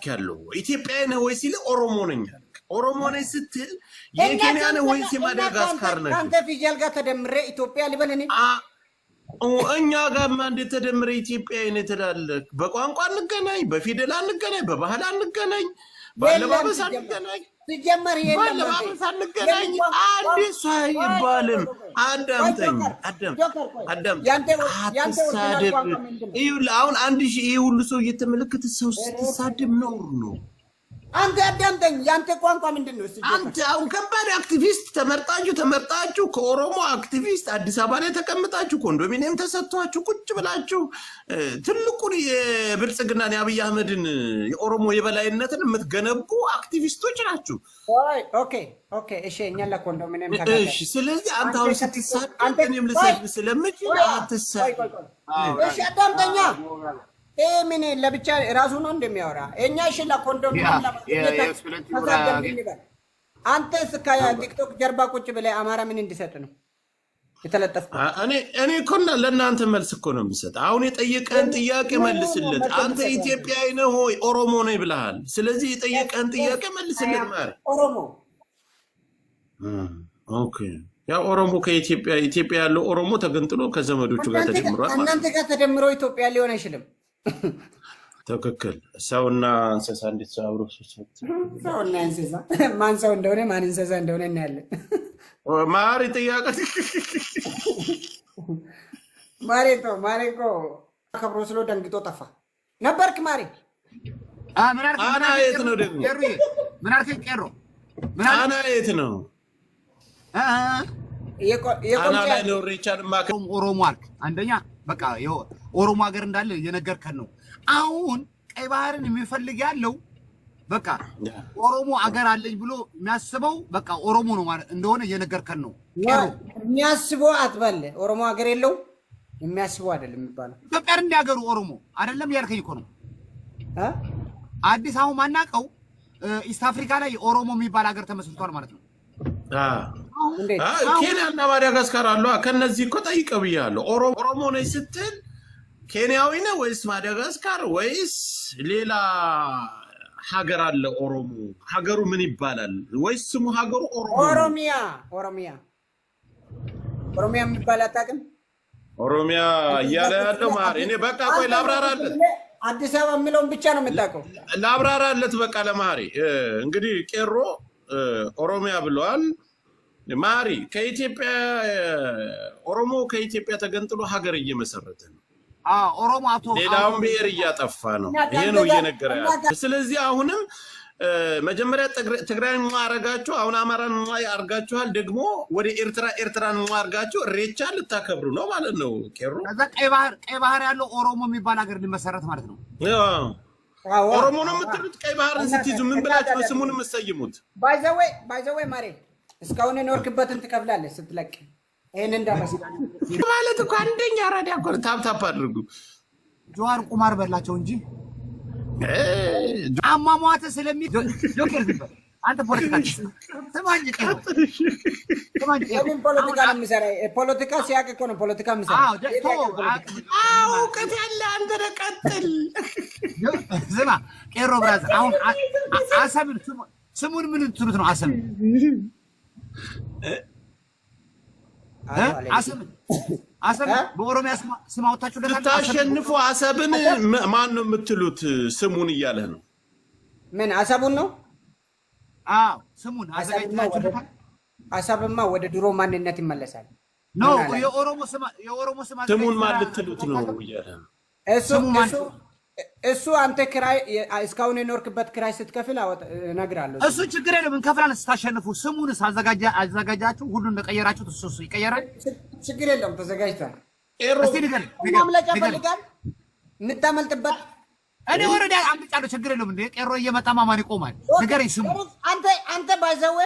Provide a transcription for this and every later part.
እያልክ ያለው ኢትዮጵያዊ ነህ ወይ ሲል ኦሮሞ ነኝ አልክ። ኦሮሞ ነኝ ስትል የኬንያ ነህ ወይስ የማዳጋስካር ነህ? አንተ ፊደል ጋር ተደምሬ ኢትዮጵያ ልበል እኔ? እኛ ጋር እንዴት ተደምሬ ኢትዮጵያዊ ነህ ትላለህ? በቋንቋ አንገናኝ፣ በፊደል አንገናኝ፣ በባህል አንገናኝ፣ ባለባበስ አንገናኝ፣ ሲጀመር ባለባበስ አንገናኝ። አዲስ አይባልም። አዳምጠኝ፣ አትሳደብ። አሁን አንድ ሺህ ይሄ ሁሉ ሰው እየተመለከተ ሰው ስትሳደብ ነውር ነው። አንተ አዳምጠኝ። ያንተ ቋንቋ ምንድነው? አንተ አሁን ከባድ አክቲቪስት ተመርጣችሁ ከኦሮሞ አክቲቪስት አዲስ አበባ ላይ ተቀምጣችሁ ኮንዶሚኒየም ተሰጥቷችሁ ቁጭ ብላችሁ ትልቁን የብልጽግናን የአብይ አህመድን የኦሮሞ የበላይነትን የምትገነቡ አክቲቪስቶች ናችሁ። ኦኬ እሺ፣ እኛ ለኮንዶሚኒየም እሺ። ስለዚህ አንተ አሁን ስትሳደብ እኔም ልሰድብ ስለምችል አትሳደብ። እሺ አዳምጠኛ። ምን ለብቻ ራሱ ነው እንደሚያወራ እኛ እሺ ለኮንዶሚኒየም አንተ ቲክቶክ ጀርባ ቁጭ ብለህ አማራ ምን እንዲሰጥ ነው የተለጠፍኩት? እኔ እኮ ለእናንተ መልስ እኮ ነው የምሰጥ። አሁን የጠየቀህን ጥያቄ መልስለት። አንተ ኢትዮጵያዊ ነህ ወይ ኦሮሞ ነህ ብለሃል። ስለዚህ የጠየቀህን ጥያቄ መልስለት ማለት ኦሮሞ። ኦኬ፣ ያ ኦሮሞ ኢትዮጵያ ያለው ኦሮሞ ተገንጥሎ ከዘመዶቹ ጋር ተደምሯል። እናንተ ጋር ተደምሮ ኢትዮጵያ ሊሆን አይችልም። ትክክል። ሰውና እንስሳ እንዴት አብሮ ሰውና እንስሳ ማን ሰው እንደሆነ ማን እንስሳ እንደሆነ እናያለን። ማሪ ጥያቄ ማሬኮ ከብሮ ስሎ ደንግጦ ጠፋ ነበርክ። ማሪ አና የት ነው ደግሞ? ምን አልከኝ? ቄሮ አና የት ነው? አና ላይ ነው ሪቻርድ ማከም ኦሮሞ አልክ። አንደኛ በቃ ኦሮሞ ሀገር እንዳለ እየነገርከን ነው። አሁን ቀይ ባህርን የሚፈልግ ያለው በቃ ኦሮሞ ሀገር አለኝ ብሎ የሚያስበው በቃ ኦሮሞ ነው ማለት እንደሆነ እየነገርከን ነው። የሚያስበው አትበል። ኦሮሞ ሀገር የለው የሚያስበው አይደለም የሚባለው። ኢትዮጵያ እንዲያገሩ ኦሮሞ አይደለም ያልከኝ እኮ ነው። አዲስ አሁን ማናቀው ኢስት አፍሪካ ላይ ኦሮሞ የሚባል ሀገር ተመስርቷል ማለት ነው። ኬንያና ማዳጋስካር አሉ። ከነዚህ እኮ ጠይቀው ብያለሁ። ኦሮሞ ነኝ ስትል ኬንያዊ ነህ ወይስ ማዳጋስካር ወይስ ሌላ ሀገር አለ? ኦሮሞ ሀገሩ ምን ይባላል? ወይስ ስሙ ሀገሩ ኦሮሚያ የሚባል አታውቅም? ኦሮሚያ እያለ ያለው ማሪ እኔ በቃ ቆይ ላብራራለት። አዲስ አበባ የሚለውን ብቻ ነው የምታውቀው። ላብራራለት በቃ ለማሪ እንግዲህ ቄሮ ኦሮሚያ ብለዋል። ማሪ ኦሮሞ ከኢትዮጵያ ተገንጥሎ ሀገር እየመሰረተ ነው። ኦሮሞ አቶ ሌላውን ብሔር እያጠፋ ነው። ይሄ ነው እየነገረ ያለው። ስለዚህ አሁንም መጀመሪያ ትግራይን አረጋችሁ፣ አሁን አማራን አርጋችኋል። ደግሞ ወደ ኤርትራን አርጋችሁ እሬቻ ልታከብሩ ነው ማለት ነው። ቄሮ ከዛ ቀይ ባህር ያለው ኦሮሞ የሚባል ሀገር ሊመሰረት ማለት ነው። ኦሮሞ ነው የምትሉት። ቀይ ባህርን ስትይዙ ምን ብላችሁ ነው ስሙን የምትሰይሙት? ባይዘዌ ማሬ እስካሁን የኖርክበትን ትከፍላለህ ስትለቅ። ይሄን እንዳመስል ማለት እኮ አንደኛ አራዳ እኮ ታፕ አድርጉ። ጆዋር ቁማር በላቸው እንጂ አሟሟተ ጆኬር ቢባል አንተ ፖለቲካ ስማኝ ቄሮ ፖለቲካ ነው የምሰራው። ፖለቲካ ሲያቅ እኮ ነው ፖለቲካ የምሰራው። እውቀት ያለ አንተ ቀጥል። ዝማ ቄሮ ብራዘር፣ አሁን አሰብን ስሙን ምን ትሉት ነው? አሰብን በኦሮሚያ ስም አውጥታችሁ ስታሸንፉ አሰብን ማን ነው የምትሉት? ስሙን እያለህ ነው። ምን አሰቡን ነው? ስሙን አዘጋጅታችሁ አሰብማ ወደ ድሮ ማንነት ይመለሳል። ነው የኦሮሞ ስም ስሙን ማን ልትሉት ነው እያለህ ነው። እሱ አንተ ክራይ እስካሁን የኖርክበት ክራይ ስትከፍል እነግርሃለሁ። እሱ ችግር የለም እንከፍላለን። ስታሸንፉ ስሙን አዘጋጃችሁ ሁሉን እንደቀየራችሁት እሱ ይቀየራል። ችግር የለም ተዘጋጅቷል። እስቲ ንገር ማምለጫ ፈልጋል የምታመልጥበት። እኔ ወረዳ አምልጫለሁ። ችግር የለም እንደ ቄሮ እየመጣ ማማን ይቆማል። ንገረኝ ስሙ። አንተ ባይዘው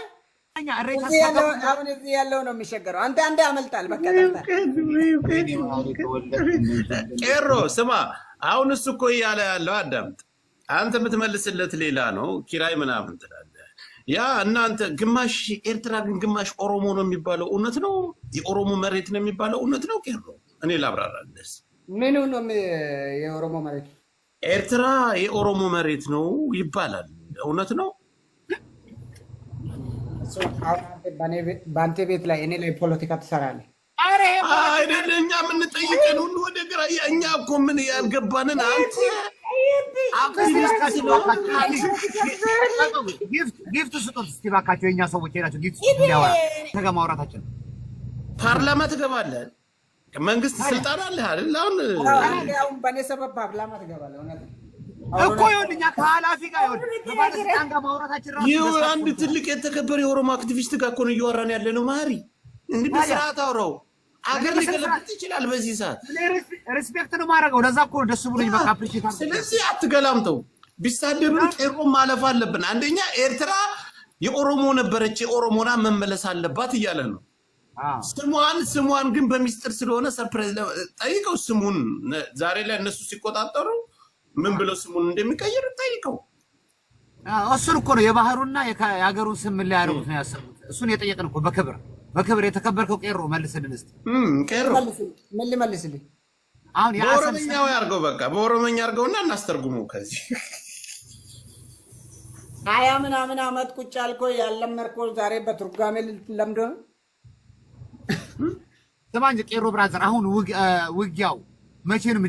አሁን እዚህ ያለው ነው የሚሸገረው። አንተ አንዴ አመልጣል። በቃ ቄሮ ስማ፣ አሁን እሱ እኮ እያለ ያለው አዳምጥ። አንተ የምትመልስለት ሌላ ነው። ኪራይ ምናምን ትላለህ። ያ እናንተ ግማሽ ኤርትራ ግን ግማሽ ኦሮሞ ነው የሚባለው እውነት ነው? የኦሮሞ መሬት ነው የሚባለው እውነት ነው? ቄሮ እኔ ላብራራለስ። ምኑ ነው የኦሮሞ መሬት? ኤርትራ የኦሮሞ መሬት ነው ይባላል። እውነት ነው? በአንተ ቤት ላይ እኔ ላይ ፖለቲካ ትሰራለህ? አይደለ? እኛ የምንጠይቀን ሁሉ ወደ ግራ። እኛ እኮ ምን ያልገባንን አንተ ጊፍት ስጦት እስቲ እባካቸው የእኛ ሰዎች ሄዳቸው ጊፍት እንዲያወራ ተገማውራታችን ፓርላማ ትገባለህ። መንግስት ስልጣን አለ አይደል? አሁን በኔ ሰበብ ፓርላማ ትገባለህ እኮ ይኸውልህ፣ እኛ ከኃላፊ ጋር ይኸውልህ በባለስልጣን ጋር ማውራታችን ራሱ ይኸው አንድ ትልቅ የተከበረ የኦሮሞ አክቲቪስት ጋር እኮ ነው እየወራን ያለ ነው። ማሪ እንግዲህ በስርዓት አውራው። አገር ሊገለብጥ ይችላል በዚህ ሰዓት። ሪስፔክት ነው ማድረገው። ለዛ እኮ ደስ ብሎኝ በቃ አፕሪሺየት አድርገው። ስለዚህ አትገላምተው። ቢሳደብም ቄሮ ማለፍ አለብን። አንደኛ ኤርትራ የኦሮሞ ነበረች፣ የኦሮሞና መመለስ አለባት እያለ ነው። ስሟን ግን በሚስጥር ስለሆነ ሰርፕራይዝ ጠይቀው። ስሙን ዛሬ ላይ እነሱ ሲቆጣጠሩ ምን ብለው ስሙን እንደሚቀይር ጠይቀው። እሱን እኮ ነው የባህሩና የሀገሩን ስም ላይ ያደርጉት ነው ያሰቡት። እሱን የጠየቅን እኮ በክብር የተከበርከው ቄሮ መልስልን እስቲ። ቄሮ ምን ልመልስልህ? አሁን በኦሮምኛው ያርገው፣ በቃ በኦሮምኛ አርገውና እናስተርጉሙ። ከዚህ 20 ምናምን ዓመት ቁጭ አልከው ያለመርከው ዛሬ በትርጓሜ ለምዶ ስማ እንጂ ቄሮ ብራዘር፣ አሁን ውጊያው መቼ ነው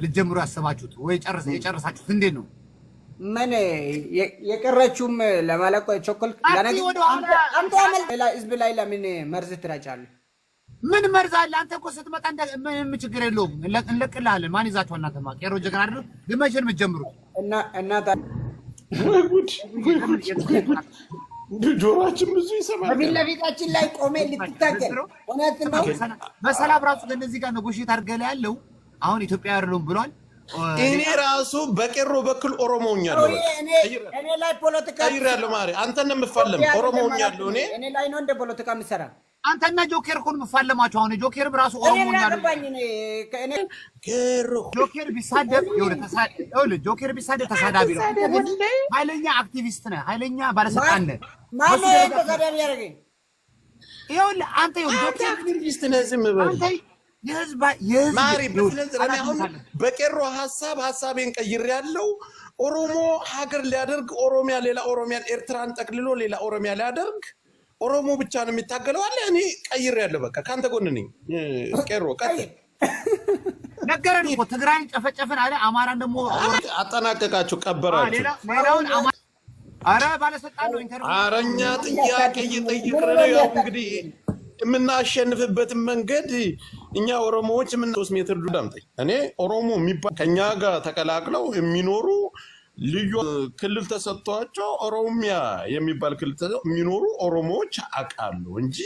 ልጀምሩ ያሰባችሁት? ወይ የጨረሳችሁት? እንዴት ነው? ምን የቀረችውም ለማለቆ ቸኮል አንተ ሌላ ህዝብ ላይ ለምን መርዝ ትረጫለህ? ምን መርዝ አለ? አንተ እኮ ስትመጣ ምንም ችግር የለውም እንለቅልሃለን። ማን ይዛችሁ እናንተማ ቄሮ ጀግና አይደል? ግን መቼ ነው የምትጀምሩት? እና ጆሮአችን ብዙ ይሰማል። በፊት ለፊታችን ላይ ቆሜ ልትታገል እውነት ነው። በሰላም ራሱ ከእነዚህ ጋር ነጎሽት አድርገህ ያለው አሁን ኢትዮጵያ አይደለም ብሏል። እኔ ራሱ በቄሮ በኩል ኦሮሞኛለሁ። እኔ ላይ ፖለቲካ ቀይራለሁ ማለት አንተን ነው የምፋለም። ኦሮሞኛለሁ እኔ ላይ ነው እንደ ፖለቲካ የምሰራ። አንተና ጆኬር እኮ ነው የምፋለማቸው። አሁን ጆኬርም ራሱ ኦሮሞኛለሁ። ጆኬር ቢሳደብ ጆኬር ቢሳደብ ተሳዳቢ ነው። ኃይለኛ አክቲቪስት ነህ፣ ኃይለኛ ባለስልጣን ነህ። ማን ነው ተሳዳቢ ያደረገኝ? ይኸውልህ አንተ ጆኬር አክቲቪስት ነህ። ዝም በል የህዝብ ማሪ። አሁን በቄሮ ሀሳቤን ቀይሬያለሁ። ኦሮሞ ሀገር ሊያደርግ ኦሮሚያ ሌላ ኦሮሚያን ኤርትራን ጠቅልሎ ሌላ ኦሮሚያ ሊያደርግ ኦሮሞ ብቻ ነው የሚታገለው አለ። እኔ ቀይሬያለሁ። በቃ ካንተ ጎን ነኝ። ቄሮ ቀጥል። ነገረን እኮ ትግራይን ጨፈጨፍን አለ። አማራን ደግሞ አጠናቀቃችሁ፣ ቀበራችሁ። አረ ባለስልጣን ነው ኢንተርቪው። አረኛ ጥያቄ እየጠየቅን ነው። ያው እንግዲህ የምናሸንፍበትን መንገድ እኛ ኦሮሞዎች 3 ሜትር ዱዳምጠኝ እኔ ኦሮሞ የሚባል ከኛ ጋር ተቀላቅለው የሚኖሩ ልዩ ክልል ተሰጥቷቸው ኦሮሚያ የሚባል ክልል የሚኖሩ ኦሮሞዎች አውቃለሁ እንጂ